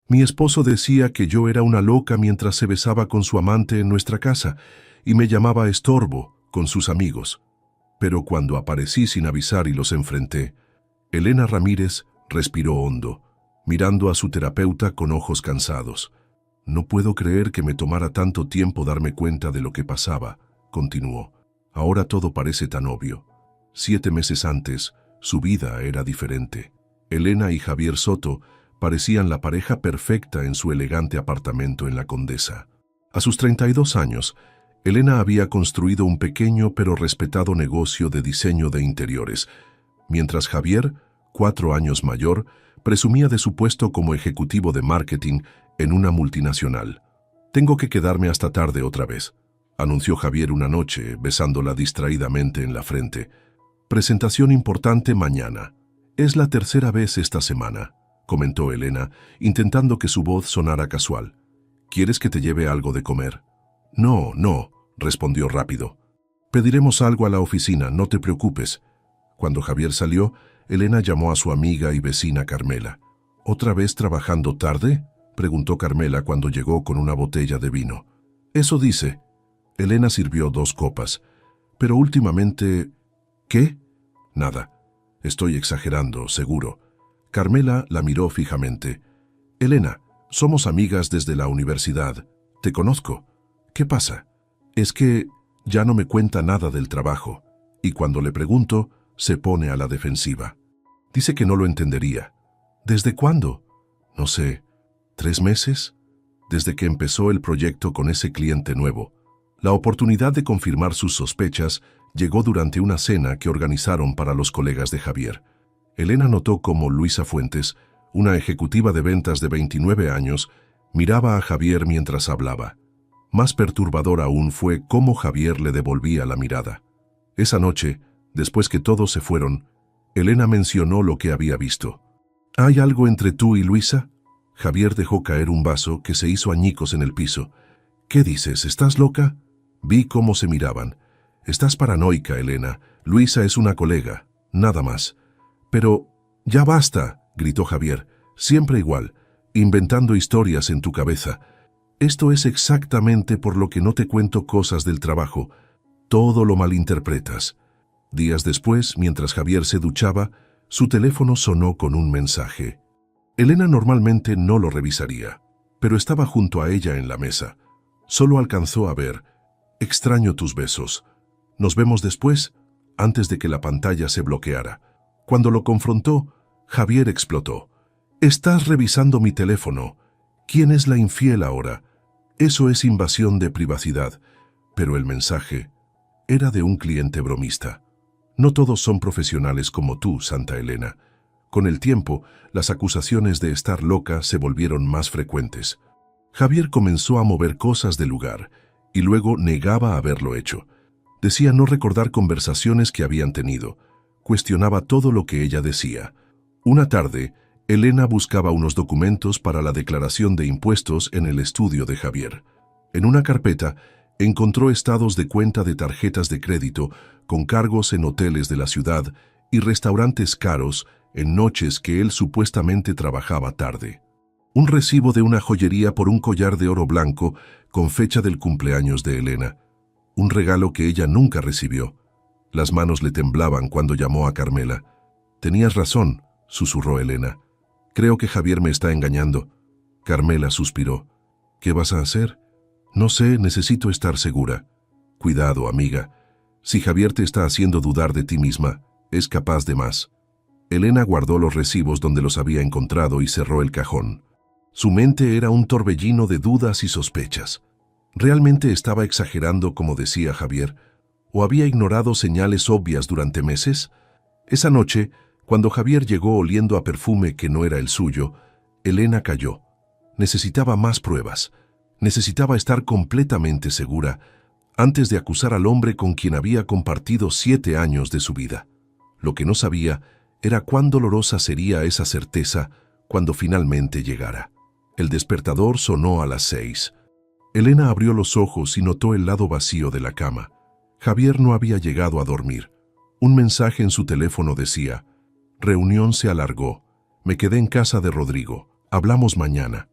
Mi esposo decía que yo era una loca mientras se besaba con su amante en nuestra casa y me llamaba estorbo con sus amigos. Pero cuando aparecí sin avisar y los enfrenté, Elena Ramírez respiró hondo, mirando a su terapeuta con ojos cansados. No puedo creer que me tomara tanto tiempo darme cuenta de lo que pasaba, continuó. Ahora todo parece tan obvio. 7 meses antes, su vida era diferente. Elena y Javier Soto parecían la pareja perfecta en su elegante apartamento en La Condesa. A sus 32 años, Elena había construido un pequeño pero respetado negocio de diseño de interiores, mientras Javier, 4 años mayor, presumía de su puesto como ejecutivo de marketing en una multinacional. «Tengo que quedarme hasta tarde otra vez», anunció Javier una noche, besándola distraídamente en la frente. «Presentación importante mañana. Es la tercera vez esta semana», comentó Elena, intentando que su voz sonara casual. «¿Quieres que te lleve algo de comer?» «No, no», respondió rápido. «Pediremos algo a la oficina, no te preocupes». Cuando Javier salió, Elena llamó a su amiga y vecina Carmela. «¿Otra vez trabajando tarde?», preguntó Carmela cuando llegó con una botella de vino. «Eso dice». Elena sirvió 2 copas. «Pero últimamente...» «¿Qué?» «Nada. Estoy exagerando, seguro». Carmela la miró fijamente. «Elena, somos amigas desde la universidad. Te conozco. ¿Qué pasa?» «Es que ya no me cuenta nada del trabajo, y cuando le pregunto, se pone a la defensiva. Dice que no lo entendería». «¿Desde cuándo?» «No sé. ¿3 meses?» «Desde que empezó el proyecto con ese cliente nuevo». La oportunidad de confirmar sus sospechas llegó durante una cena que organizaron para los colegas de Javier. Elena notó cómo Luisa Fuentes, una ejecutiva de ventas de 29 años, miraba a Javier mientras hablaba. Más perturbador aún fue cómo Javier le devolvía la mirada. Esa noche, después que todos se fueron, Elena mencionó lo que había visto. «¿Hay algo entre tú y Luisa?» Javier dejó caer un vaso que se hizo añicos en el piso. «¿Qué dices? ¿Estás loca?» Vi cómo se miraban. «Estás paranoica, Elena. Luisa es una colega, nada más». «Pero ya basta», gritó Javier, «siempre igual, inventando historias en tu cabeza. Esto es exactamente por lo que no te cuento cosas del trabajo. Todo lo malinterpretas». Días después, mientras Javier se duchaba, su teléfono sonó con un mensaje. Elena normalmente no lo revisaría, pero estaba junto a ella en la mesa. Solo alcanzó a ver: «Extraño tus besos. Nos vemos después», antes de que la pantalla se bloqueara. Cuando lo confrontó, Javier explotó. «Estás revisando mi teléfono. ¿Quién es la infiel ahora? Eso es invasión de privacidad». Pero el mensaje era de un cliente bromista. «No todos son profesionales como tú, Santa Elena». Con el tiempo, las acusaciones de estar loca se volvieron más frecuentes. Javier comenzó a mover cosas del lugar y luego negaba haberlo hecho. Decía no recordar conversaciones que habían tenido. Cuestionaba todo lo que ella decía. Una tarde, Elena buscaba unos documentos para la declaración de impuestos en el estudio de Javier. En una carpeta, encontró estados de cuenta de tarjetas de crédito con cargos en hoteles de la ciudad y restaurantes caros en noches que él supuestamente trabajaba tarde. Un recibo de una joyería por un collar de oro blanco con fecha del cumpleaños de Elena. Un regalo que ella nunca recibió. Las manos le temblaban cuando llamó a Carmela. «Tenías razón», susurró Elena. «Creo que Javier me está engañando». Carmela suspiró. «¿Qué vas a hacer?» «No sé, necesito estar segura». «Cuidado, amiga. Si Javier te está haciendo dudar de ti misma, es capaz de más». Elena guardó los recibos donde los había encontrado y cerró el cajón. Su mente era un torbellino de dudas y sospechas. ¿Realmente estaba exagerando como decía Javier? ¿O había ignorado señales obvias durante meses? Esa noche, cuando Javier llegó oliendo a perfume que no era el suyo, Elena calló. Necesitaba más pruebas. Necesitaba estar completamente segura antes de acusar al hombre con quien había compartido 7 años de su vida. Lo que no sabía era cuán dolorosa sería esa certeza cuando finalmente llegara. El despertador sonó a las 6. Elena abrió los ojos y notó el lado vacío de la cama. Javier no había llegado a dormir. Un mensaje en su teléfono decía: «Reunión se alargó. Me quedé en casa de Rodrigo. Hablamos mañana».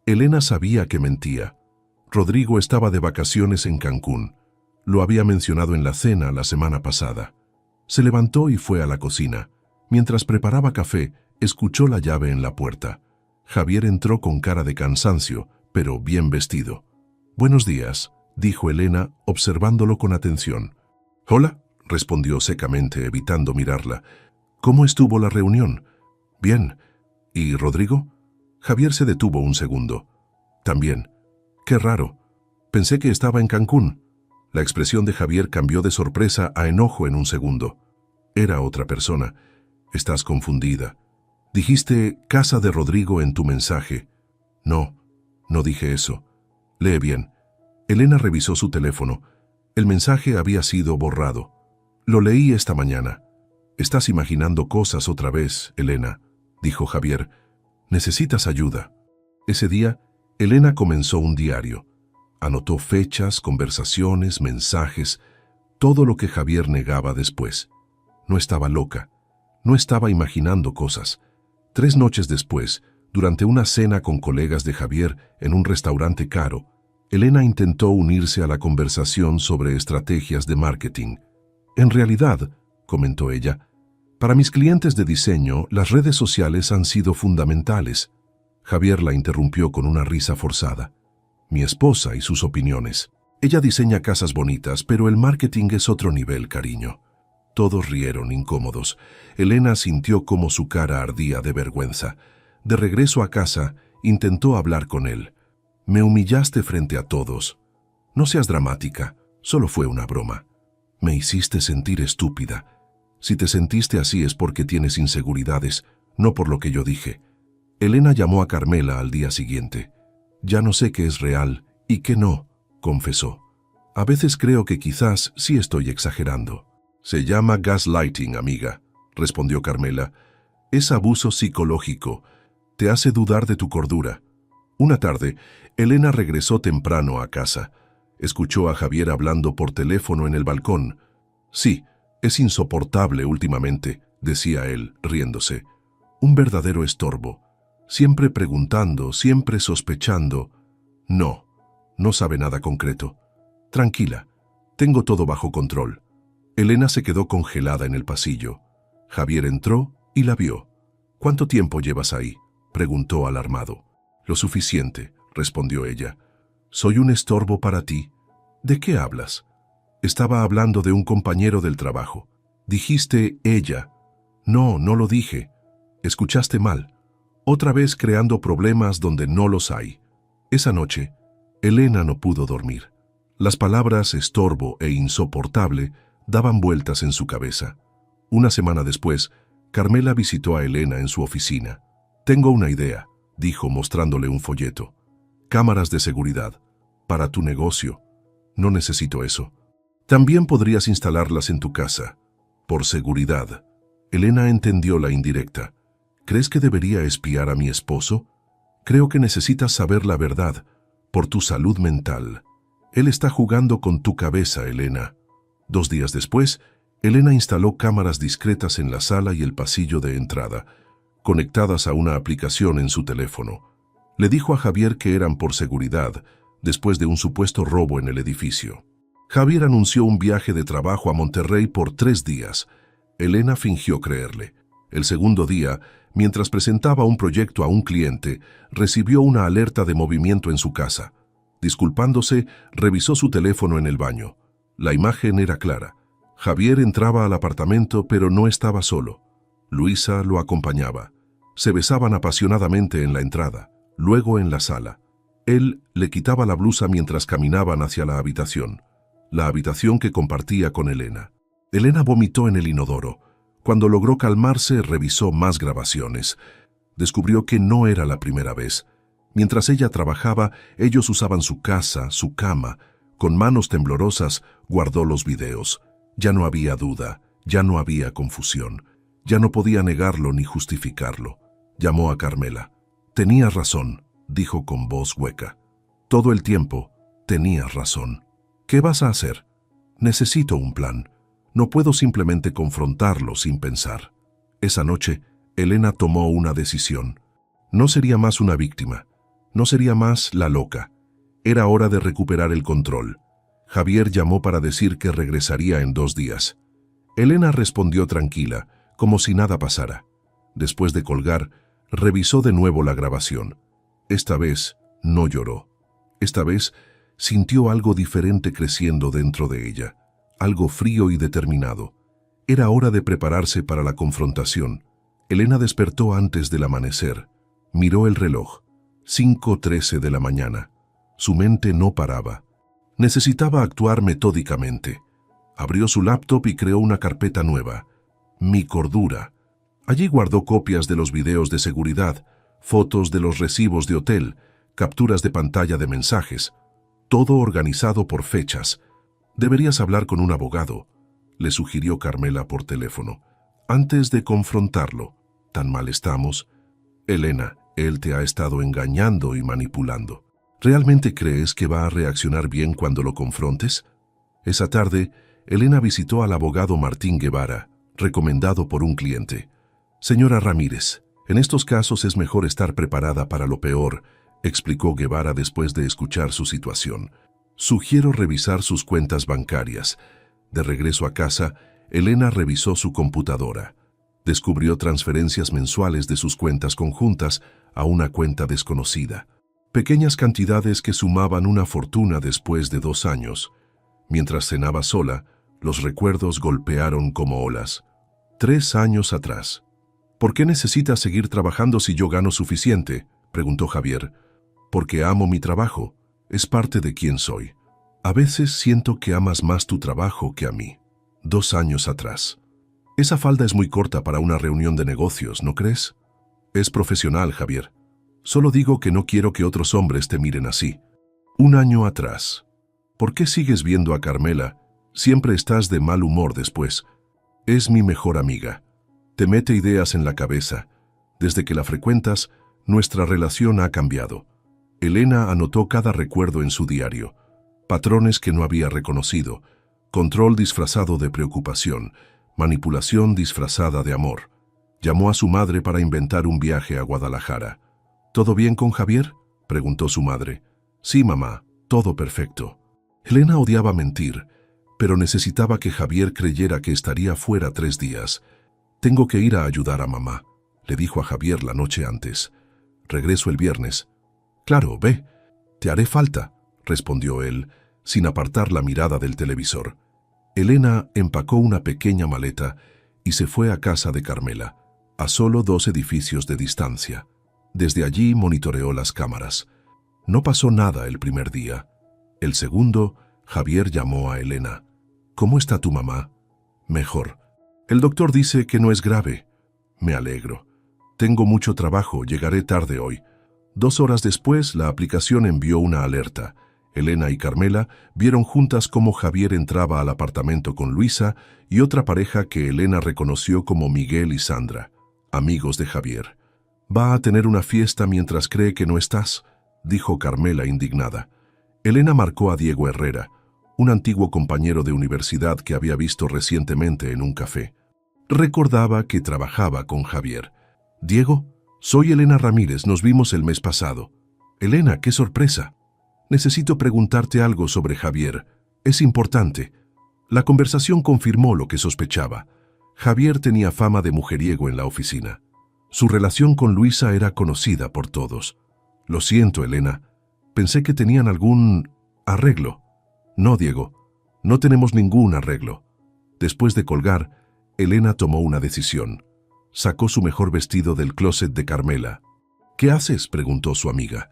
Elena sabía que mentía. Rodrigo estaba de vacaciones en Cancún. Lo había mencionado en la cena la semana pasada. Se levantó y fue a la cocina. Mientras preparaba café, escuchó la llave en la puerta. Javier entró con cara de cansancio, pero bien vestido. «Buenos días», dijo Elena, observándolo con atención. «Hola», respondió secamente, evitando mirarla. «¿Cómo estuvo la reunión?» «Bien. ¿Y Rodrigo?» Javier se detuvo un segundo. «También. Qué raro. Pensé que estaba en Cancún». La expresión de Javier cambió de sorpresa a enojo en un segundo. Era otra persona. «Estás confundida. Dijiste casa de Rodrigo en tu mensaje». «No, no dije eso. Lee bien». Elena revisó su teléfono. El mensaje había sido borrado. «Lo leí esta mañana». «Estás imaginando cosas otra vez, Elena», dijo Javier. «Necesitas ayuda». Ese día, Elena comenzó un diario. Anotó fechas, conversaciones, mensajes, todo lo que Javier negaba después. No estaba loca. No estaba imaginando cosas. 3 noches después, durante una cena con colegas de Javier en un restaurante caro, Elena intentó unirse a la conversación sobre estrategias de marketing. «En realidad», comentó ella, «para mis clientes de diseño, las redes sociales han sido fundamentales». Javier la interrumpió con una risa forzada. «Mi esposa y sus opiniones. Ella diseña casas bonitas, pero el marketing es otro nivel, cariño». Todos rieron, incómodos. Elena sintió cómo su cara ardía de vergüenza. De regreso a casa, intentó hablar con él. «Me humillaste frente a todos». «No seas dramática, solo fue una broma». «Me hiciste sentir estúpida. Si te sentiste así es porque tienes inseguridades, no por lo que yo dije». Elena llamó a Carmela al día siguiente. «Ya no sé qué es real y qué no», confesó. «A veces creo que quizás sí estoy exagerando». «Se llama gaslighting, amiga», respondió Carmela. «Es abuso psicológico. Te hace dudar de tu cordura». Una tarde, Elena regresó temprano a casa. Escuchó a Javier hablando por teléfono en el balcón. «Sí, es insoportable últimamente», decía él, riéndose. «Un verdadero estorbo. Siempre preguntando, siempre sospechando». «No, no sabe nada concreto. Tranquila, tengo todo bajo control». Elena se quedó congelada en el pasillo. Javier entró y la vio. «¿Cuánto tiempo llevas ahí?», preguntó alarmado. «Lo suficiente», respondió ella. «Soy un estorbo para ti». «¿De qué hablas?» «Estaba hablando de un compañero del trabajo». «Dijiste ella». «No, no lo dije. Escuchaste mal. Otra vez creando problemas donde no los hay». Esa noche, Elena no pudo dormir. Las palabras estorbo e insoportable daban vueltas en su cabeza. Una semana después, Carmela visitó a Elena en su oficina. «Tengo una idea», dijo mostrándole un folleto. «Cámaras de seguridad. Para tu negocio. No necesito eso. También podrías instalarlas en tu casa. Por seguridad». Elena entendió la indirecta. «¿Crees que debería espiar a mi esposo? Creo que necesitas saber la verdad, por tu salud mental. Él está jugando con tu cabeza, Elena». 2 días después, Elena instaló cámaras discretas en la sala y el pasillo de entrada, conectadas a una aplicación en su teléfono. Le dijo a Javier que eran por seguridad, después de un supuesto robo en el edificio. Javier anunció un viaje de trabajo a Monterrey por 3 días. Elena fingió creerle. El segundo día, mientras presentaba un proyecto a un cliente, recibió una alerta de movimiento en su casa. Disculpándose, revisó su teléfono en el baño. La imagen era clara. Javier entraba al apartamento, pero no estaba solo. Luisa lo acompañaba. Se besaban apasionadamente en la entrada, luego en la sala. Él le quitaba la blusa mientras caminaban hacia la habitación que compartía con Elena. Elena vomitó en el inodoro. Cuando logró calmarse, revisó más grabaciones. Descubrió que no era la primera vez. Mientras ella trabajaba, ellos usaban su casa, su cama. Con manos temblorosas, guardó los videos. Ya no había duda, ya no había confusión. Ya no podía negarlo ni justificarlo. Llamó a Carmela. «Tenías razón», dijo con voz hueca. «Todo el tiempo, tenías razón. ¿Qué vas a hacer?» «Necesito un plan. No puedo simplemente confrontarlo sin pensar». Esa noche, Elena tomó una decisión. No sería más una víctima. No sería más la loca. Era hora de recuperar el control. Javier llamó para decir que regresaría en 2 días. Elena respondió tranquila, como si nada pasara. Después de colgar, revisó de nuevo la grabación. Esta vez no lloró. Esta vez sintió algo diferente creciendo dentro de ella, algo frío y determinado. Era hora de prepararse para la confrontación. Elena despertó antes del amanecer. Miró el reloj. 5:13 de la mañana. Su mente no paraba. Necesitaba actuar metódicamente. Abrió su laptop y creó una carpeta nueva. Mi cordura. Allí guardó copias de los videos de seguridad, fotos de los recibos de hotel, capturas de pantalla de mensajes, todo organizado por fechas. Deberías hablar con un abogado, le sugirió Carmela por teléfono. Antes de confrontarlo, ¿tan mal estamos? Elena, él te ha estado engañando y manipulando. ¿Realmente crees que va a reaccionar bien cuando lo confrontes? Esa tarde, Elena visitó al abogado Martín Guevara, recomendado por un cliente. Señora Ramírez, en estos casos es mejor estar preparada para lo peor, explicó Guevara después de escuchar su situación. Sugiero revisar sus cuentas bancarias. De regreso a casa, Elena revisó su computadora. Descubrió transferencias mensuales de sus cuentas conjuntas a una cuenta desconocida. Pequeñas cantidades que sumaban una fortuna después de 2 años. Mientras cenaba sola, los recuerdos golpearon como olas. 3 años atrás. ¿Por qué necesitas seguir trabajando si yo gano suficiente?, preguntó Javier. Porque amo mi trabajo. Es parte de quién soy. A veces siento que amas más tu trabajo que a mí. 2 años atrás. Esa falda es muy corta para una reunión de negocios, ¿no crees? Es profesional, Javier. Solo digo que no quiero que otros hombres te miren así. 1 año atrás. ¿Por qué sigues viendo a Carmela? Siempre estás de mal humor después. Es mi mejor amiga. Te mete ideas en la cabeza. Desde que la frecuentas, nuestra relación ha cambiado. Elena anotó cada recuerdo en su diario. Patrones que no había reconocido. Control disfrazado de preocupación. Manipulación disfrazada de amor. Llamó a su madre para inventar un viaje a Guadalajara. ¿Todo bien con Javier?, preguntó su madre. Sí, mamá, todo perfecto. Elena odiaba mentir, pero necesitaba que Javier creyera que estaría fuera 3 días. Tengo que ir a ayudar a mamá, le dijo a Javier la noche antes. Regreso el viernes. Claro, ve. Te haré falta, respondió él, sin apartar la mirada del televisor. Elena empacó una pequeña maleta y se fue a casa de Carmela, a solo 2 edificios de distancia. Desde allí monitoreó las cámaras. No pasó nada el primer día. El segundo, Javier llamó a Elena. ¿Cómo está tu mamá? Mejor. El doctor dice que no es grave. Me alegro. Tengo mucho trabajo, llegaré tarde hoy. 2 horas después, la aplicación envió una alerta. Elena y Carmela vieron juntas cómo Javier entraba al apartamento con Luisa y otra pareja que Elena reconoció como Miguel y Sandra, amigos de Javier. Va a tener una fiesta mientras cree que no estás, dijo Carmela indignada. Elena marcó a Diego Herrera, un antiguo compañero de universidad que había visto recientemente en un café. Recordaba que trabajaba con Javier. Diego, soy Elena Ramírez, nos vimos el mes pasado. Elena, qué sorpresa. Necesito preguntarte algo sobre Javier. Es importante. La conversación confirmó lo que sospechaba. Javier tenía fama de mujeriego en la oficina. Su relación con Luisa era conocida por todos. Lo siento, Elena. Pensé que tenían algún arreglo. No, Diego. No tenemos ningún arreglo. Después de colgar, Elena tomó una decisión. Sacó su mejor vestido del closet de Carmela. ¿Qué haces?, preguntó su amiga.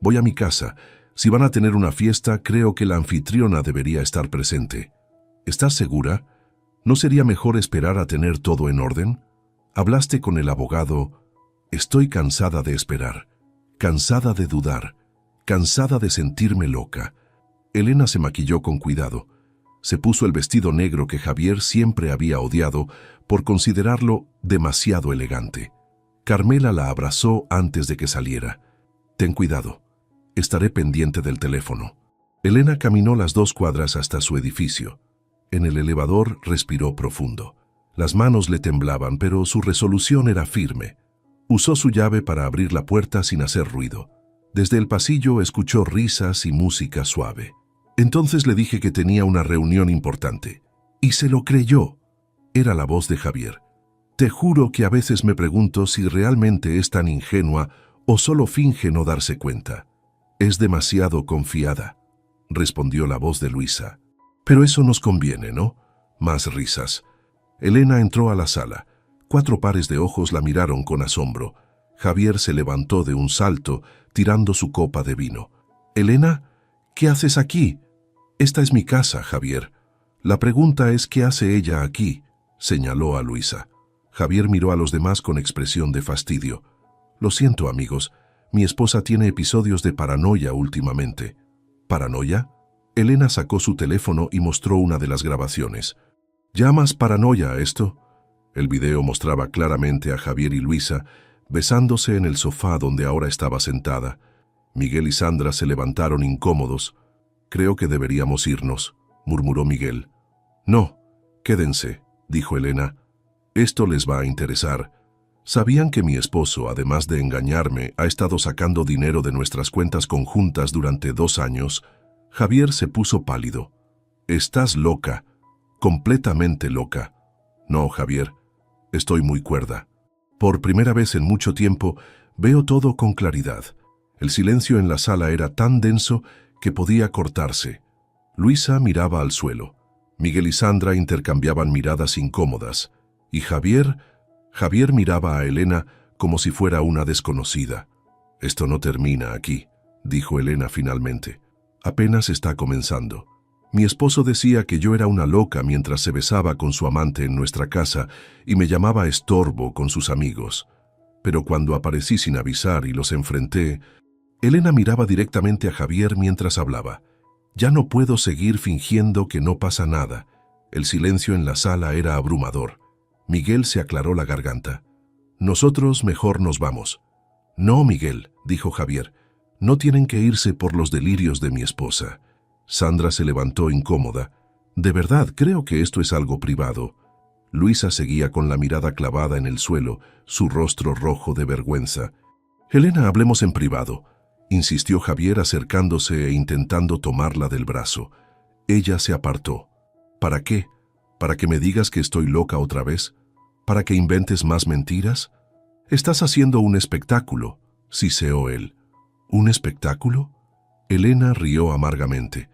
Voy a mi casa. Si van a tener una fiesta, creo que la anfitriona debería estar presente. ¿Estás segura? ¿No sería mejor esperar a tener todo en orden? ¿Hablaste con el abogado? Estoy cansada de esperar, cansada de dudar, cansada de sentirme loca. Elena se maquilló con cuidado. Se puso el vestido negro que Javier siempre había odiado por considerarlo demasiado elegante. Carmela la abrazó antes de que saliera. Ten cuidado. Estaré pendiente del teléfono. Elena caminó las 2 cuadras hasta su edificio. En el elevador respiró profundo. Las manos le temblaban, pero su resolución era firme. Usó su llave para abrir la puerta sin hacer ruido. Desde el pasillo escuchó risas y música suave. Entonces le dije que tenía una reunión importante. Y se lo creyó. Era la voz de Javier. Te juro que a veces me pregunto si realmente es tan ingenua o solo finge no darse cuenta. Es demasiado confiada, respondió la voz de Luisa. Pero eso nos conviene, ¿no? Más risas. Elena entró a la sala. 4 pares de ojos la miraron con asombro. Javier se levantó de un salto, tirando su copa de vino. «Elena, ¿qué haces aquí?» «Esta es mi casa, Javier. La pregunta es ¿qué hace ella aquí?», señaló a Luisa. Javier miró a los demás con expresión de fastidio. «Lo siento, amigos. Mi esposa tiene episodios de paranoia últimamente». «¿Paranoia?». Elena sacó su teléfono y mostró una de las grabaciones. «¿Llamas paranoia a esto?». El video mostraba claramente a Javier y Luisa besándose en el sofá donde ahora estaba sentada. Miguel y Sandra se levantaron incómodos. «Creo que deberíamos irnos», murmuró Miguel. «No, quédense», dijo Elena. «Esto les va a interesar. ¿Sabían que mi esposo, además de engañarme, ha estado sacando dinero de nuestras cuentas conjuntas durante 2 años?» Javier se puso pálido. «Estás loca, completamente loca». «No, Javier, estoy muy cuerda. Por primera vez en mucho tiempo veo todo con claridad». El silencio en la sala era tan denso que podía cortarse. Luisa miraba al suelo. Miguel y Sandra intercambiaban miradas incómodas. Y Javier miraba a Elena como si fuera una desconocida. «Esto no termina aquí», dijo Elena finalmente. «Apenas está comenzando. Mi esposo decía que yo era una loca mientras se besaba con su amante en nuestra casa y me llamaba estorbo con sus amigos. Pero cuando aparecí sin avisar y los enfrenté...». Elena miraba directamente a Javier mientras hablaba. «Ya no puedo seguir fingiendo que no pasa nada». El silencio en la sala era abrumador. Miguel se aclaró la garganta. «Nosotros mejor nos vamos». «No, Miguel», dijo Javier. «No tienen que irse por los delirios de mi esposa». Sandra se levantó incómoda. «De verdad, creo que esto es algo privado». Luisa seguía con la mirada clavada en el suelo, su rostro rojo de vergüenza. «Elena, hablemos en privado», insistió Javier acercándose e intentando tomarla del brazo. Ella se apartó. «¿Para qué? ¿Para que me digas que estoy loca otra vez? ¿Para que inventes más mentiras? Estás haciendo un espectáculo», siseó él. «¿Un espectáculo?». Elena rió amargamente.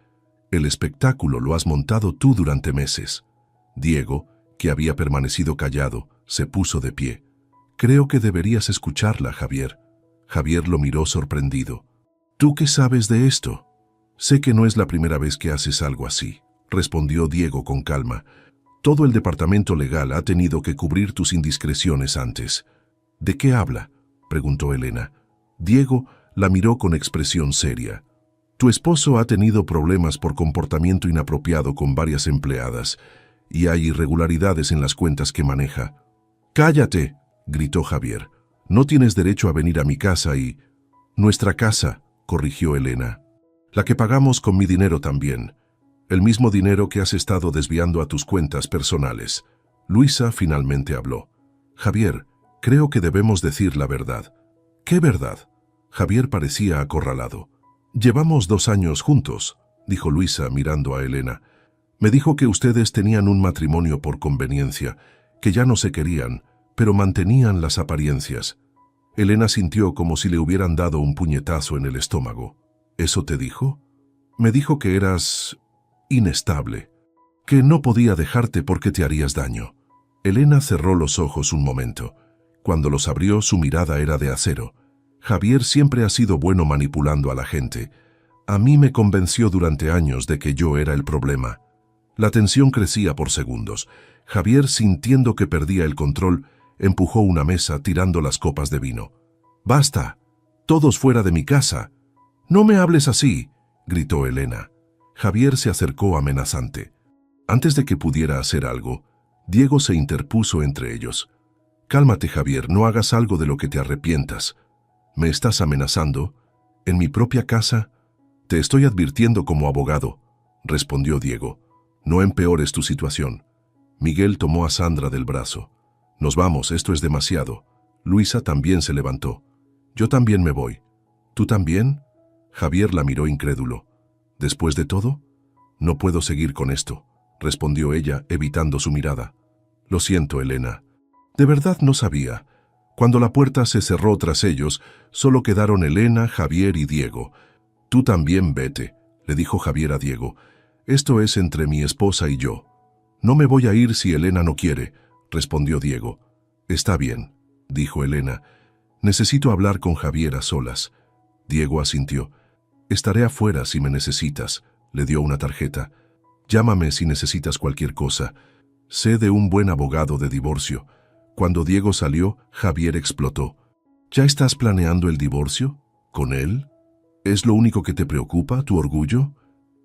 «El espectáculo lo has montado tú durante meses». Diego, que había permanecido callado, se puso de pie. «Creo que deberías escucharla, Javier». Javier lo miró sorprendido. «¿Tú qué sabes de esto?». «Sé que no es la primera vez que haces algo así», respondió Diego con calma. «Todo el departamento legal ha tenido que cubrir tus indiscreciones antes». «¿De qué habla?», preguntó Elena. Diego la miró con expresión seria. «Tu esposo ha tenido problemas por comportamiento inapropiado con varias empleadas y hay irregularidades en las cuentas que maneja». «¡Cállate!», gritó Javier. «No tienes derecho a venir a mi casa y...». «Nuestra casa», corrigió Elena. «La que pagamos con mi dinero también. El mismo dinero que has estado desviando a tus cuentas personales». Luisa finalmente habló. «Javier, creo que debemos decir la verdad». «¿Qué verdad?». Javier parecía acorralado. «Llevamos 2 años juntos», dijo Luisa mirando a Elena. «Me dijo que ustedes tenían un matrimonio por conveniencia, que ya no se querían, pero mantenían las apariencias». Elena sintió como si le hubieran dado un puñetazo en el estómago. «¿Eso te dijo?». «Me dijo que eras... inestable, que no podía dejarte porque te harías daño». Elena cerró los ojos un momento. Cuando los abrió, su mirada era de acero. «Javier siempre ha sido bueno manipulando a la gente. A mí me convenció durante años de que yo era el problema». La tensión crecía por segundos. Javier, sintiendo que perdía el control, empujó una mesa tirando las copas de vino. «¡Basta! ¡Todos fuera de mi casa!». «No me hables así», gritó Elena. Javier se acercó amenazante. Antes de que pudiera hacer algo, Diego se interpuso entre ellos. «Cálmate, Javier, no hagas algo de lo que te arrepientas». «¿Me estás amenazando? ¿En mi propia casa?». «Te estoy advirtiendo como abogado», respondió Diego. «No empeores tu situación». Miguel tomó a Sandra del brazo. «Nos vamos, esto es demasiado». Luisa también se levantó. «Yo también me voy». ¿Tú también? Javier la miró incrédulo. ¿Después de todo? No puedo seguir con esto, respondió ella, evitando su mirada. Lo siento, Elena. De verdad no sabía. Cuando la puerta se cerró tras ellos, solo quedaron Elena, Javier y Diego. Tú también vete, le dijo Javier a Diego. Esto es entre mi esposa y yo. No me voy a ir si Elena no quiere, respondió Diego. Está bien, dijo Elena. Necesito hablar con Javier a solas. Diego asintió. Estaré afuera si me necesitas, le dio una tarjeta. Llámame si necesitas cualquier cosa. Sé de un buen abogado de divorcio. Cuando Diego salió, Javier explotó. ¿Ya estás planeando el divorcio? ¿Con él? ¿Es lo único que te preocupa, tu orgullo?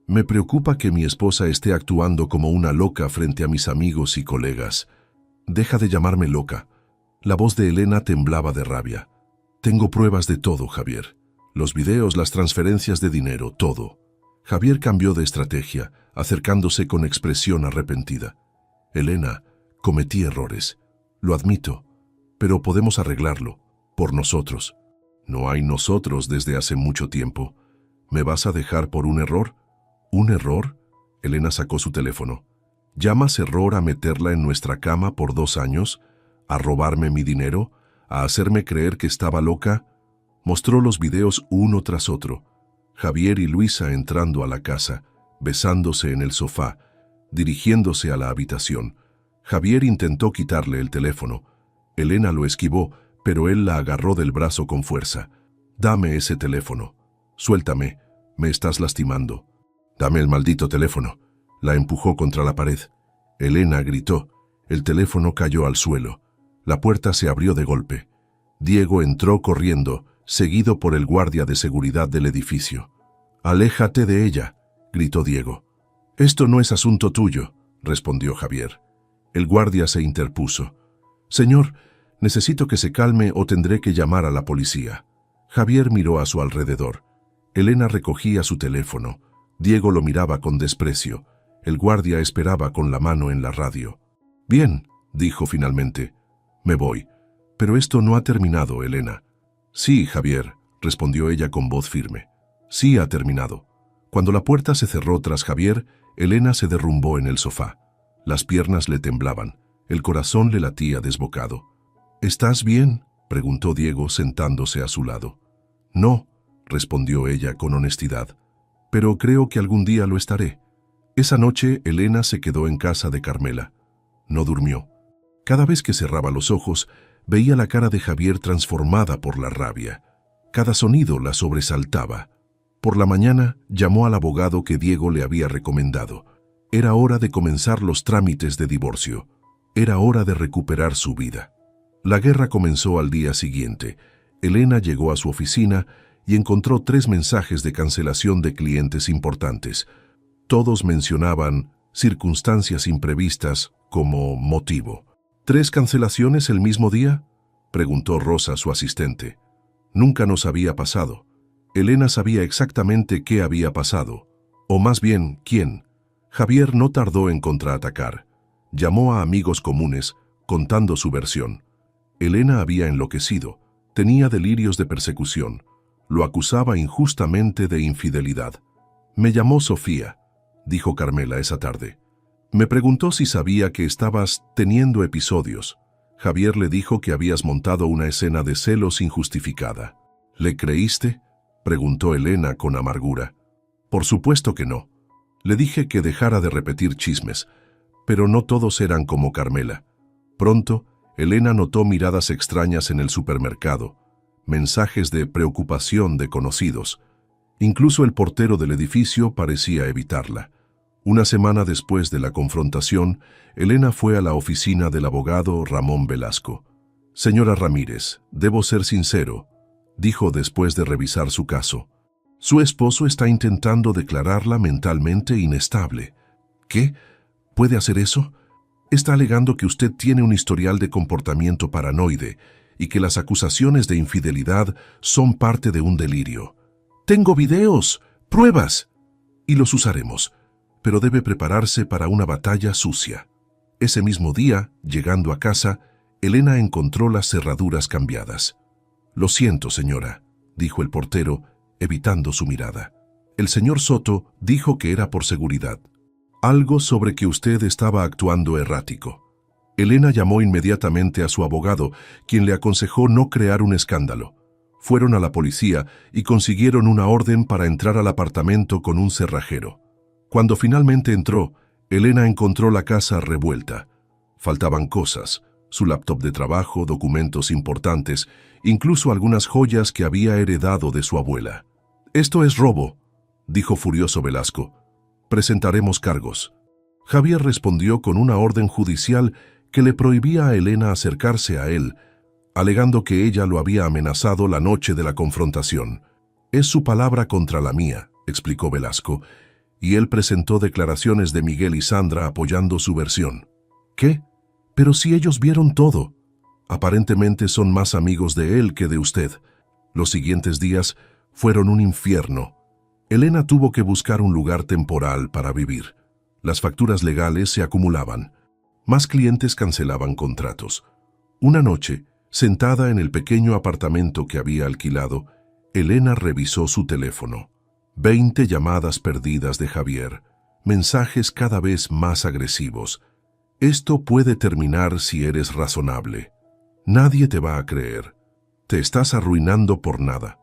Me preocupa que mi esposa esté actuando como una loca frente a mis amigos y colegas. Deja de llamarme loca. La voz de Elena temblaba de rabia. Tengo pruebas de todo, Javier. Los videos, las transferencias de dinero, todo. Javier cambió de estrategia, acercándose con expresión arrepentida. Elena, cometí errores. Lo admito, pero podemos arreglarlo, por nosotros. No hay nosotros desde hace mucho tiempo. ¿Me vas a dejar por un error? ¿Un error? Elena sacó su teléfono. ¿Llamas error a meterla en nuestra cama por 2 años? ¿A robarme mi dinero? ¿A hacerme creer que estaba loca? Mostró los videos uno tras otro. Javier y Luisa entrando a la casa, besándose en el sofá, dirigiéndose a la habitación. Javier intentó quitarle el teléfono. Elena lo esquivó, pero él la agarró del brazo con fuerza. Dame ese teléfono. Suéltame. Me estás lastimando. Dame el maldito teléfono. La empujó contra la pared. Elena gritó. El teléfono cayó al suelo. La puerta se abrió de golpe. Diego entró corriendo, seguido por el guardia de seguridad del edificio. «Aléjate de ella», gritó Diego. «Esto no es asunto tuyo», respondió Javier. El guardia se interpuso. «Señor, necesito que se calme o tendré que llamar a la policía». Javier miró a su alrededor. Elena recogía su teléfono. Diego lo miraba con desprecio. El guardia esperaba con la mano en la radio. «Bien», dijo finalmente. «Me voy. Pero esto no ha terminado, Elena». «Sí, Javier», respondió ella con voz firme. «Sí ha terminado». Cuando la puerta se cerró tras Javier, Elena se derrumbó en el sofá. Las piernas le temblaban. El corazón le latía desbocado. «¿Estás bien?», preguntó Diego sentándose a su lado. «No», respondió ella con honestidad. «Pero creo que algún día lo estaré». Esa noche, Elena se quedó en casa de Carmela. No durmió. Cada vez que cerraba los ojos, veía la cara de Javier transformada por la rabia. Cada sonido la sobresaltaba. Por la mañana, llamó al abogado que Diego le había recomendado. Era hora de comenzar los trámites de divorcio. Era hora de recuperar su vida. La guerra comenzó al día siguiente. Elena llegó a su oficina y encontró 3 mensajes de cancelación de clientes importantes. Todos mencionaban circunstancias imprevistas como motivo. ¿3 cancelaciones el mismo día?, preguntó Rosa, su asistente. Nunca nos había pasado. Elena sabía exactamente qué había pasado, o más bien, quién. Javier no tardó en contraatacar. Llamó a amigos comunes, contando su versión. Elena había enloquecido, tenía delirios de persecución. Lo acusaba injustamente de infidelidad. «Me llamó Sofía», dijo Carmela esa tarde. «Me preguntó si sabía que estabas teniendo episodios. Javier le dijo que habías montado una escena de celos injustificada». «¿Le creíste?», preguntó Elena con amargura. «Por supuesto que no. Le dije que dejara de repetir chismes, pero no todos eran como Carmela». Pronto, Elena notó miradas extrañas en el supermercado, mensajes de preocupación de conocidos. Incluso el portero del edificio parecía evitarla. Una semana después de la confrontación, Elena fue a la oficina del abogado Ramón Velasco. «Señora Ramírez, debo ser sincero», dijo después de revisar su caso. «Su esposo está intentando declararla mentalmente inestable». «¿Qué? ¿Puede hacer eso?» «Está alegando que usted tiene un historial de comportamiento paranoide y que las acusaciones de infidelidad son parte de un delirio». «Tengo videos, pruebas, y los usaremos, pero debe prepararse para una batalla sucia». Ese mismo día, llegando a casa, Elena encontró las cerraduras cambiadas. «Lo siento, señora», dijo el portero, evitando su mirada. El señor Soto dijo que era por seguridad. Algo sobre que usted estaba actuando errático. Elena llamó inmediatamente a su abogado, quien le aconsejó no crear un escándalo. Fueron a la policía y consiguieron una orden para entrar al apartamento con un cerrajero. Cuando finalmente entró, Elena encontró la casa revuelta. Faltaban cosas, su laptop de trabajo, documentos importantes, incluso algunas joyas que había heredado de su abuela. «Esto es robo», dijo furioso Velasco. «Presentaremos cargos». Javier respondió con una orden judicial que le prohibía a Elena acercarse a él, alegando que ella lo había amenazado la noche de la confrontación. «Es su palabra contra la mía», explicó Velasco, y él presentó declaraciones de Miguel y Sandra apoyando su versión. «¿Qué? Pero si ellos vieron todo. Aparentemente son más amigos de él que de usted». Los siguientes días fueron un infierno. Elena tuvo que buscar un lugar temporal para vivir. Las facturas legales se acumulaban. Más clientes cancelaban contratos. Una noche, sentada en el pequeño apartamento que había alquilado, Elena revisó su teléfono. 20 llamadas perdidas de Javier, mensajes cada vez más agresivos. «Esto puede terminar si eres razonable. Nadie te va a creer. Te estás arruinando por nada».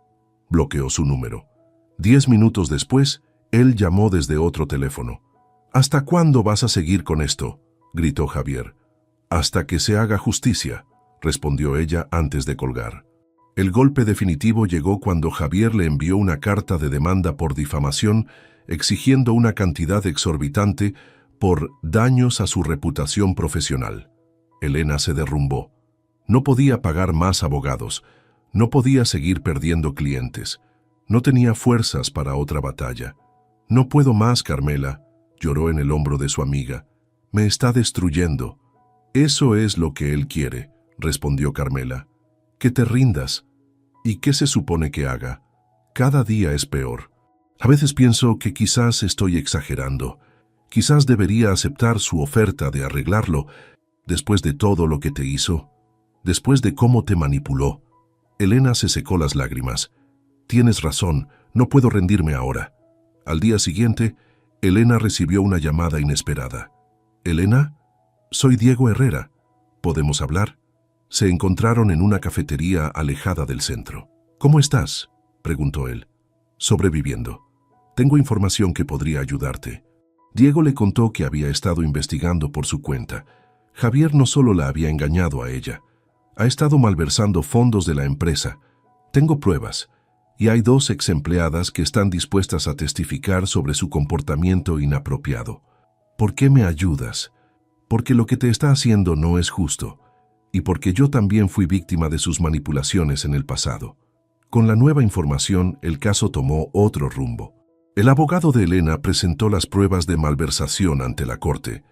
Bloqueó su número. 10 minutos después, él llamó desde otro teléfono. «¿Hasta cuándo vas a seguir con esto?», gritó Javier. «Hasta que se haga justicia», respondió ella antes de colgar. El golpe definitivo llegó cuando Javier le envió una carta de demanda por difamación exigiendo una cantidad exorbitante por daños a su reputación profesional. Elena se derrumbó. No podía pagar más abogados. No podía seguir perdiendo clientes. No tenía fuerzas para otra batalla. «No puedo más, Carmela», lloró en el hombro de su amiga. «Me está destruyendo». «Eso es lo que él quiere», respondió Carmela. «Que te rindas». «¿Y qué se supone que haga? Cada día es peor. A veces pienso que quizás estoy exagerando. Quizás debería aceptar su oferta de arreglarlo después de todo lo que te hizo, después de cómo te manipuló». Elena se secó las lágrimas. «Tienes razón, no puedo rendirme ahora». Al día siguiente, Elena recibió una llamada inesperada. «¿Elena? Soy Diego Herrera. ¿Podemos hablar?». Se encontraron en una cafetería alejada del centro. «¿Cómo estás?», preguntó él. «Sobreviviendo. Tengo información que podría ayudarte». Diego le contó que había estado investigando por su cuenta. Javier no solo la había engañado a ella, ha estado malversando fondos de la empresa. «Tengo pruebas, y hay 2 exempleadas que están dispuestas a testificar sobre su comportamiento inapropiado. ¿Por qué me ayudas? Porque lo que te está haciendo no es justo, y porque yo también fui víctima de sus manipulaciones en el pasado». Con la nueva información, el caso tomó otro rumbo. El abogado de Elena presentó las pruebas de malversación ante la corte.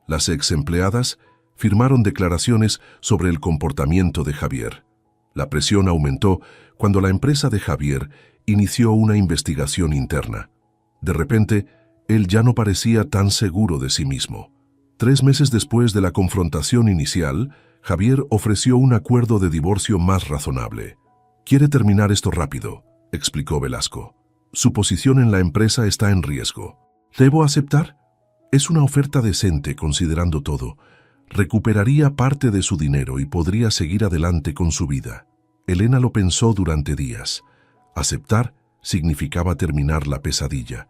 Las exempleadas firmaron declaraciones sobre el comportamiento de Javier. La presión aumentó cuando la empresa de Javier inició una investigación interna. De repente, él ya no parecía tan seguro de sí mismo. 3 meses después de la confrontación inicial, Javier ofreció un acuerdo de divorcio más razonable. «Quiere terminar esto rápido», explicó Velasco. «Su posición en la empresa está en riesgo. ¿Debo aceptar? Es una oferta decente considerando todo. Recuperaría parte de su dinero y podría seguir adelante con su vida». Elena lo pensó durante días. Aceptar significaba terminar la pesadilla,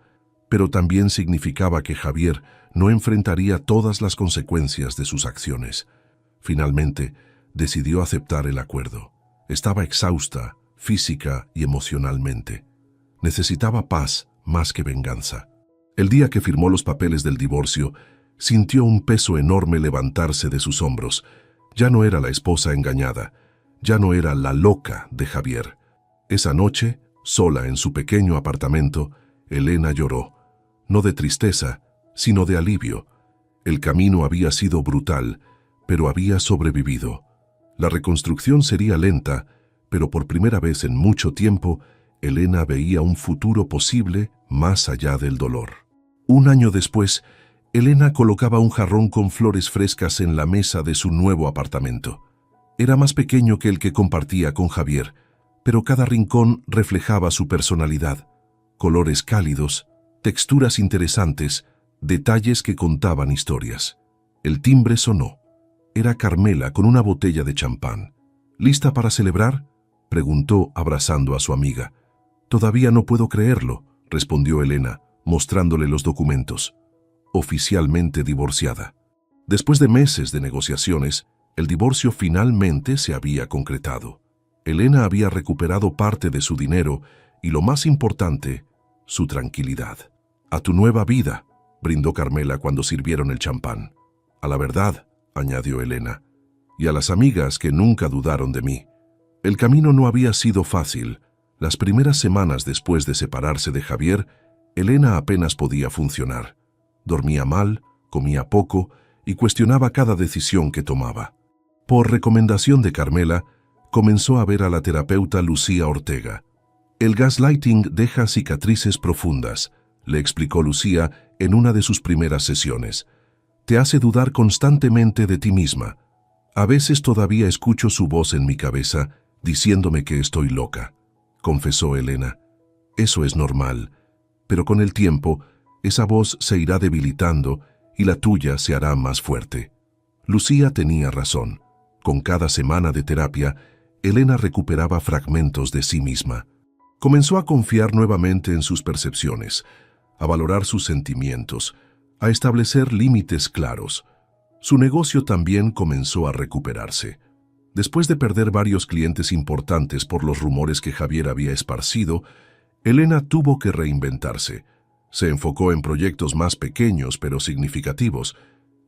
pero también significaba que Javier no enfrentaría todas las consecuencias de sus acciones. Finalmente, decidió aceptar el acuerdo. Estaba exhausta, física y emocionalmente. Necesitaba paz más que venganza. El día que firmó los papeles del divorcio, sintió un peso enorme levantarse de sus hombros. Ya no era la esposa engañada, ya no era la loca de Javier. Esa noche, sola en su pequeño apartamento, Elena lloró, no de tristeza, sino de alivio. El camino había sido brutal, pero había sobrevivido. La reconstrucción sería lenta, pero por primera vez en mucho tiempo, Elena veía un futuro posible más allá del dolor. 1 año después, Elena colocaba un jarrón con flores frescas en la mesa de su nuevo apartamento. Era más pequeño que el que compartía con Javier, pero cada rincón reflejaba su personalidad. Colores cálidos, texturas interesantes, detalles que contaban historias. El timbre sonó. Era Carmela con una botella de champán. ¿Lista para celebrar?, preguntó abrazando a su amiga. «Todavía no puedo creerlo», respondió Elena, mostrándole los documentos. Oficialmente divorciada. Después de meses de negociaciones, el divorcio finalmente se había concretado. Elena había recuperado parte de su dinero y, lo más importante, su tranquilidad. «A tu nueva vida», brindó Carmela cuando sirvieron el champán. «A la verdad», añadió Elena, «y a las amigas que nunca dudaron de mí». El camino no había sido fácil. Las primeras semanas después de separarse de Javier, Elena apenas podía funcionar. Dormía mal, comía poco y cuestionaba cada decisión que tomaba. Por recomendación de Carmela, comenzó a ver a la terapeuta Lucía Ortega. «El gaslighting deja cicatrices profundas», le explicó Lucía en una de sus primeras sesiones. «Te hace dudar constantemente de ti misma. A veces todavía escucho su voz en mi cabeza diciéndome que estoy loca», confesó Elena. «Eso es normal, pero con el tiempo esa voz se irá debilitando y la tuya se hará más fuerte». Lucía tenía razón. Con cada semana de terapia, Elena recuperaba fragmentos de sí misma. Comenzó a confiar nuevamente en sus percepciones, a valorar sus sentimientos, a establecer límites claros. Su negocio también comenzó a recuperarse. Después de perder varios clientes importantes por los rumores que Javier había esparcido, Elena tuvo que reinventarse. Se enfocó en proyectos más pequeños pero significativos.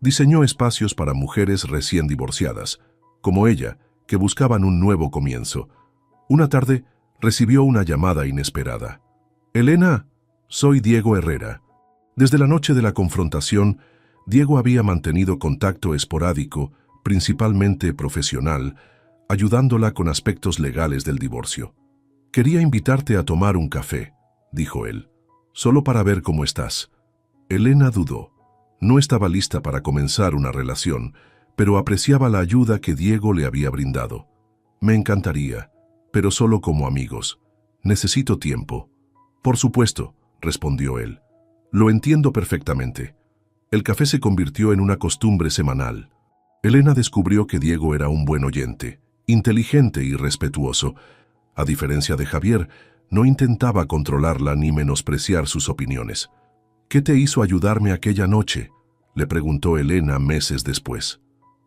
Diseñó espacios para mujeres recién divorciadas, como ella, que buscaban un nuevo comienzo. Una tarde, recibió una llamada inesperada. «Elena, soy Diego Herrera». Desde la noche de la confrontación, Diego había mantenido contacto esporádico, principalmente profesional, ayudándola con aspectos legales del divorcio. «Quería invitarte a tomar un café», dijo él, «solo para ver cómo estás». Elena dudó. No estaba lista para comenzar una relación, pero apreciaba la ayuda que Diego le había brindado. «Me encantaría, pero solo como amigos. Necesito tiempo». «Por supuesto», respondió él. «Lo entiendo perfectamente». El café se convirtió en una costumbre semanal. Elena descubrió que Diego era un buen oyente, inteligente y respetuoso. A diferencia de Javier, no intentaba controlarla ni menospreciar sus opiniones. «¿Qué te hizo ayudarme aquella noche?», le preguntó Elena meses después.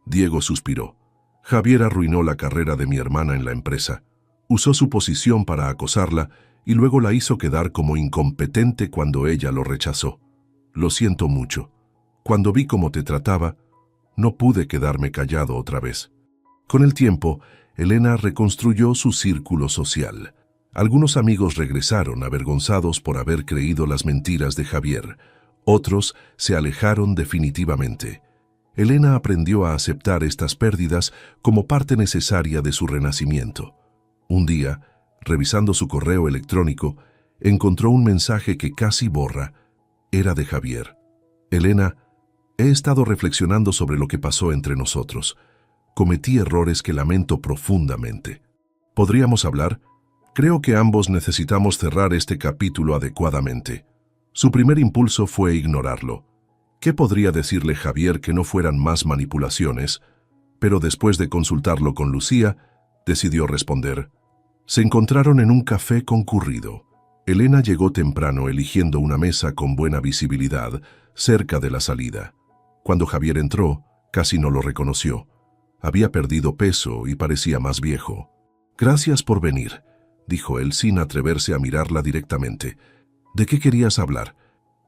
Diego suspiró. «Javier arruinó la carrera de mi hermana en la empresa. Usó su posición para acosarla y luego la hizo quedar como incompetente cuando ella lo rechazó. Lo siento mucho. Cuando vi cómo te trataba, no pude quedarme callado otra vez». Con el tiempo, Elena reconstruyó su círculo social. Algunos amigos regresaron avergonzados por haber creído las mentiras de Javier. Otros se alejaron definitivamente. Elena aprendió a aceptar estas pérdidas como parte necesaria de su renacimiento. Un día, revisando su correo electrónico, encontró un mensaje que casi borra. Era de Javier. «Elena, he estado reflexionando sobre lo que pasó entre nosotros. Cometí errores que lamento profundamente. ¿Podríamos hablar? Creo que ambos necesitamos cerrar este capítulo adecuadamente». Su primer impulso fue ignorarlo. ¿Qué podría decirle Javier que no fueran más manipulaciones? Pero después de consultarlo con Lucía, decidió responder. Se encontraron en un café concurrido. Elena llegó temprano eligiendo una mesa con buena visibilidad, cerca de la salida. Cuando Javier entró, casi no lo reconoció. Había perdido peso y parecía más viejo. «Gracias por venir», dijo él sin atreverse a mirarla directamente. «¿De qué querías hablar?»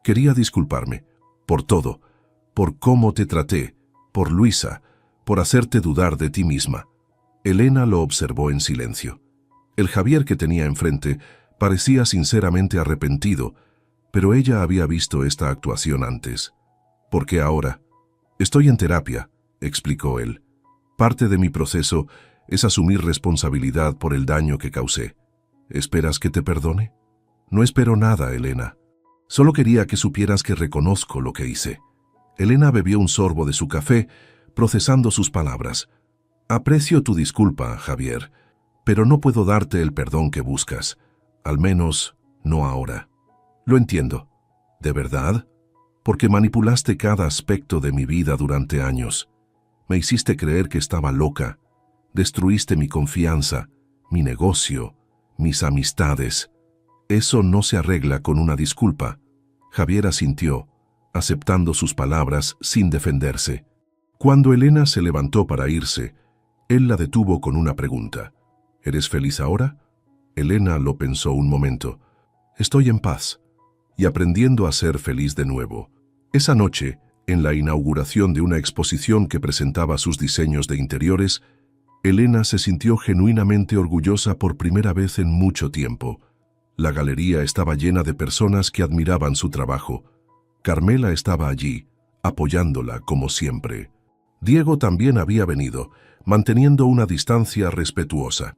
«Quería disculparme. Por todo. Por cómo te traté. Por Luisa. Por hacerte dudar de ti misma». Elena lo observó en silencio. El Javier que tenía enfrente parecía sinceramente arrepentido, pero ella había visto esta actuación antes. «¿Por qué ahora?» «Estoy en terapia», explicó él. «Parte de mi proceso es asumir responsabilidad por el daño que causé. ¿Esperas que te perdone?» «No espero nada, Elena. Solo quería que supieras que reconozco lo que hice». Elena bebió un sorbo de su café, procesando sus palabras. «Aprecio tu disculpa, Javier, pero no puedo darte el perdón que buscas, al menos no ahora. Lo entiendo. ¿De verdad? Porque manipulaste cada aspecto de mi vida durante años. Me hiciste creer que estaba loca. Destruiste mi confianza, mi negocio, mis amistades. Eso no se arregla con una disculpa. Javier asintió, aceptando sus palabras sin defenderse. Cuando Elena se levantó para irse, él la detuvo con una pregunta. ¿Eres feliz ahora? Elena lo pensó un momento. Estoy en paz y aprendiendo a ser feliz de nuevo. Esa noche, en la inauguración de una exposición que presentaba sus diseños de interiores, Elena se sintió genuinamente orgullosa por primera vez en mucho tiempo. La galería estaba llena de personas que admiraban su trabajo. Carmela estaba allí, apoyándola como siempre. Diego también había venido, manteniendo una distancia respetuosa.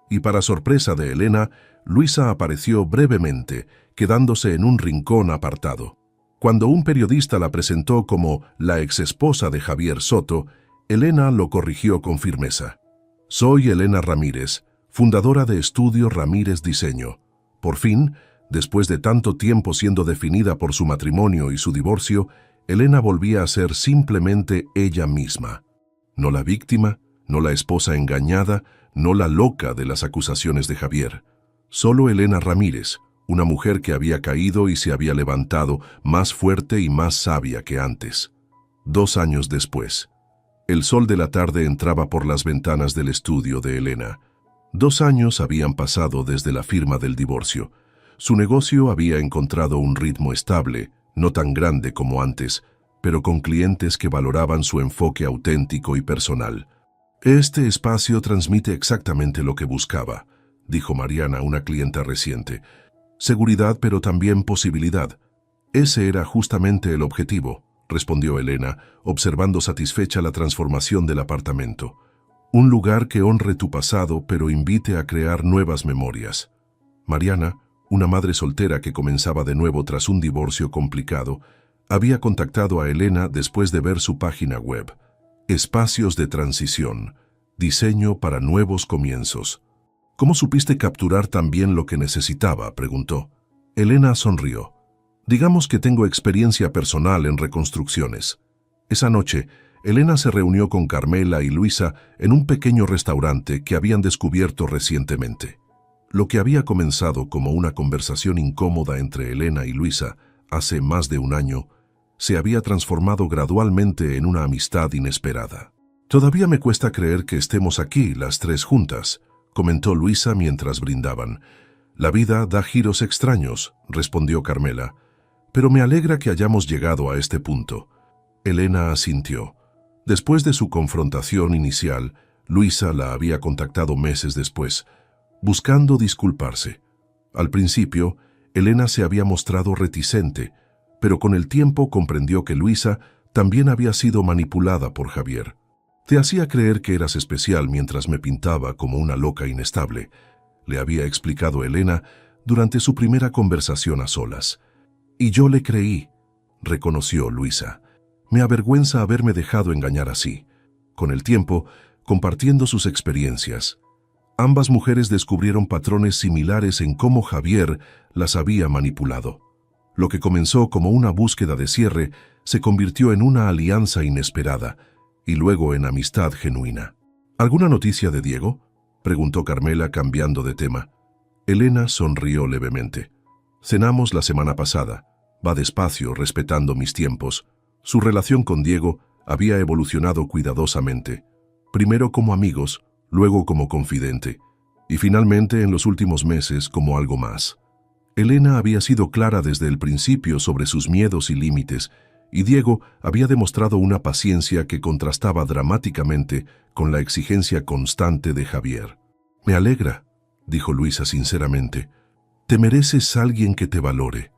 Y para sorpresa de Elena, Luisa apareció brevemente, quedándose en un rincón apartado. Cuando un periodista la presentó como la exesposa de Javier Soto, Elena lo corrigió con firmeza. Soy Elena Ramírez, fundadora de Estudio Ramírez Diseño. Por fin, después de tanto tiempo siendo definida por su matrimonio y su divorcio, Elena volvía a ser simplemente ella misma. No la víctima, no la esposa engañada, no la loca de las acusaciones de Javier. Solo Elena Ramírez, una mujer que había caído y se había levantado más fuerte y más sabia que antes. 2 años después, el sol de la tarde entraba por las ventanas del estudio de Elena. 2 años habían pasado desde la firma del divorcio. Su negocio había encontrado un ritmo estable, no tan grande como antes, pero con clientes que valoraban su enfoque auténtico y personal. Este espacio transmite exactamente lo que buscaba, dijo Mariana, una clienta reciente. Seguridad, pero también posibilidad. Ese era justamente el objetivo, respondió Elena, observando satisfecha la transformación del apartamento. Un lugar que honre tu pasado, pero invite a crear nuevas memorias. Mariana, una madre soltera que comenzaba de nuevo tras un divorcio complicado, había contactado a Elena después de ver su página web. Espacios de transición, diseño para nuevos comienzos. ¿Cómo supiste capturar tan bien lo que necesitaba?, preguntó. Elena sonrió. Digamos que tengo experiencia personal en reconstrucciones. Esa noche, Elena se reunió con Carmela y Luisa en un pequeño restaurante que habían descubierto recientemente. Lo que había comenzado como una conversación incómoda entre Elena y Luisa hace más de 1 año, se había transformado gradualmente en una amistad inesperada. Todavía me cuesta creer que estemos aquí, las 3 juntas, comentó Luisa mientras brindaban. La vida da giros extraños, respondió Carmela, pero me alegra que hayamos llegado a este punto. Elena asintió. Después de su confrontación inicial, Luisa la había contactado meses después, buscando disculparse. Al principio, Elena se había mostrado reticente, pero con el tiempo comprendió que Luisa también había sido manipulada por Javier. Te hacía creer que eras especial mientras me pintaba como una loca inestable, le había explicado Elena durante su primera conversación a solas. Y yo le creí, reconoció Luisa. Me avergüenza haberme dejado engañar así. Con el tiempo, compartiendo sus experiencias, ambas mujeres descubrieron patrones similares en cómo Javier las había manipulado. Lo que comenzó como una búsqueda de cierre se convirtió en una alianza inesperada y luego en amistad genuina. ¿Alguna noticia de Diego?, preguntó Carmela cambiando de tema. Elena sonrió levemente. Cenamos la semana pasada. Va despacio, respetando mis tiempos. Su relación con Diego había evolucionado cuidadosamente. Primero como amigos, luego como confidente, y finalmente en los últimos meses como algo más. Elena había sido clara desde el principio sobre sus miedos y límites, y Diego había demostrado una paciencia que contrastaba dramáticamente con la exigencia constante de Javier. Me alegra, dijo Luisa sinceramente. Te mereces alguien que te valore.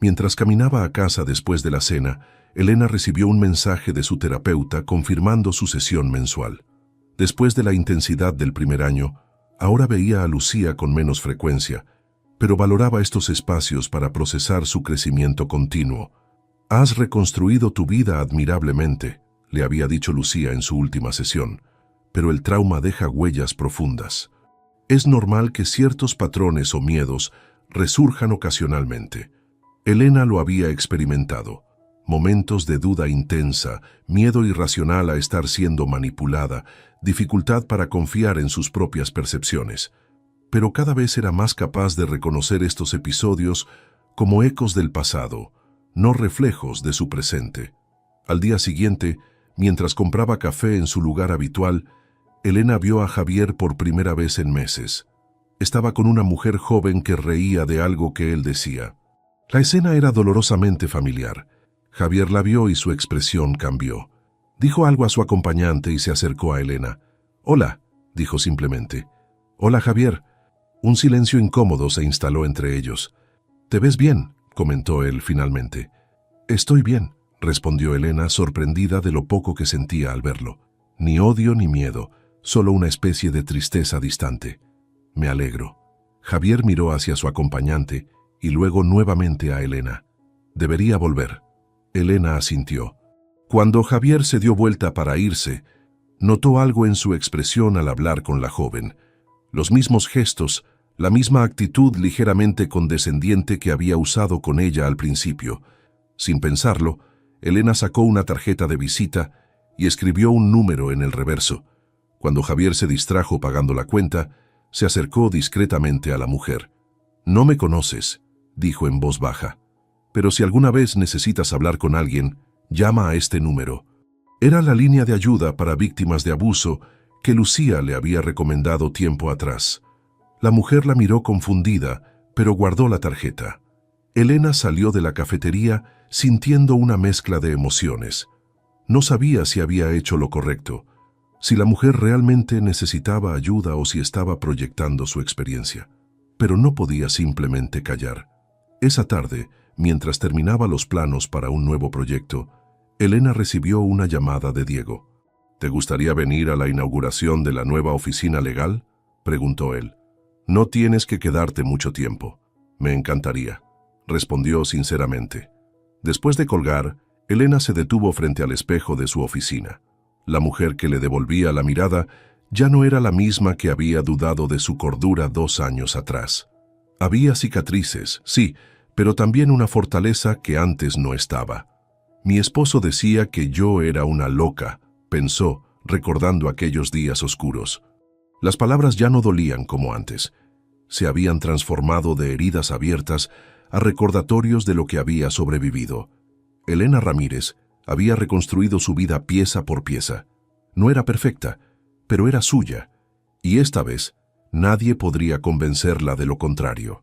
Mientras caminaba a casa después de la cena, Elena recibió un mensaje de su terapeuta confirmando su sesión mensual. Después de la intensidad del primer año, ahora veía a Lucía con menos frecuencia, pero valoraba estos espacios para procesar su crecimiento continuo. Has reconstruido tu vida admirablemente, le había dicho Lucía en su última sesión, pero el trauma deja huellas profundas. Es normal que ciertos patrones o miedos resurjan ocasionalmente. Elena lo había experimentado. Momentos de duda intensa, miedo irracional a estar siendo manipulada, dificultad para confiar en sus propias percepciones. Pero cada vez era más capaz de reconocer estos episodios como ecos del pasado, no reflejos de su presente. Al día siguiente, mientras compraba café en su lugar habitual, Elena vio a Javier por primera vez en meses. Estaba con una mujer joven que reía de algo que él decía. La escena era dolorosamente familiar. Javier la vio y su expresión cambió. Dijo algo a su acompañante y se acercó a Elena. «Hola», dijo simplemente. «Hola, Javier». Un silencio incómodo se instaló entre ellos. «¿Te ves bien?», comentó él finalmente. «Estoy bien», respondió Elena, sorprendida de lo poco que sentía al verlo. Ni odio ni miedo, solo una especie de tristeza distante. «Me alegro». Javier miró hacia su acompañante y luego nuevamente a Elena. «Debería volver». Elena asintió. Cuando Javier se dio vuelta para irse, notó algo en su expresión al hablar con la joven. Los mismos gestos, la misma actitud ligeramente condescendiente que había usado con ella al principio. Sin pensarlo, Elena sacó una tarjeta de visita y escribió un número en el reverso. Cuando Javier se distrajo pagando la cuenta, se acercó discretamente a la mujer. «No me conoces», dijo en voz baja, «pero si alguna vez necesitas hablar con alguien, llama a este número». Era la línea de ayuda para víctimas de abuso que Lucía le había recomendado tiempo atrás. La mujer la miró confundida, pero guardó la tarjeta. Elena salió de la cafetería sintiendo una mezcla de emociones. No sabía si había hecho lo correcto, si la mujer realmente necesitaba ayuda o si estaba proyectando su experiencia. Pero no podía simplemente callar. Esa tarde, mientras terminaba los planos para un nuevo proyecto, Elena recibió una llamada de Diego. «¿Te gustaría venir a la inauguración de la nueva oficina legal?», preguntó él. «No tienes que quedarte mucho tiempo». «Me encantaría», respondió sinceramente. Después de colgar, Elena se detuvo frente al espejo de su oficina. La mujer que le devolvía la mirada ya no era la misma que había dudado de su cordura 2 años atrás. Había cicatrices, sí, pero también una fortaleza que antes no estaba. «Mi esposo decía que yo era una loca», pensó, recordando aquellos días oscuros. Las palabras ya no dolían como antes. Se habían transformado de heridas abiertas a recordatorios de lo que había sobrevivido. Elena Ramírez había reconstruido su vida pieza por pieza. No era perfecta, pero era suya, y esta vez nadie podría convencerla de lo contrario.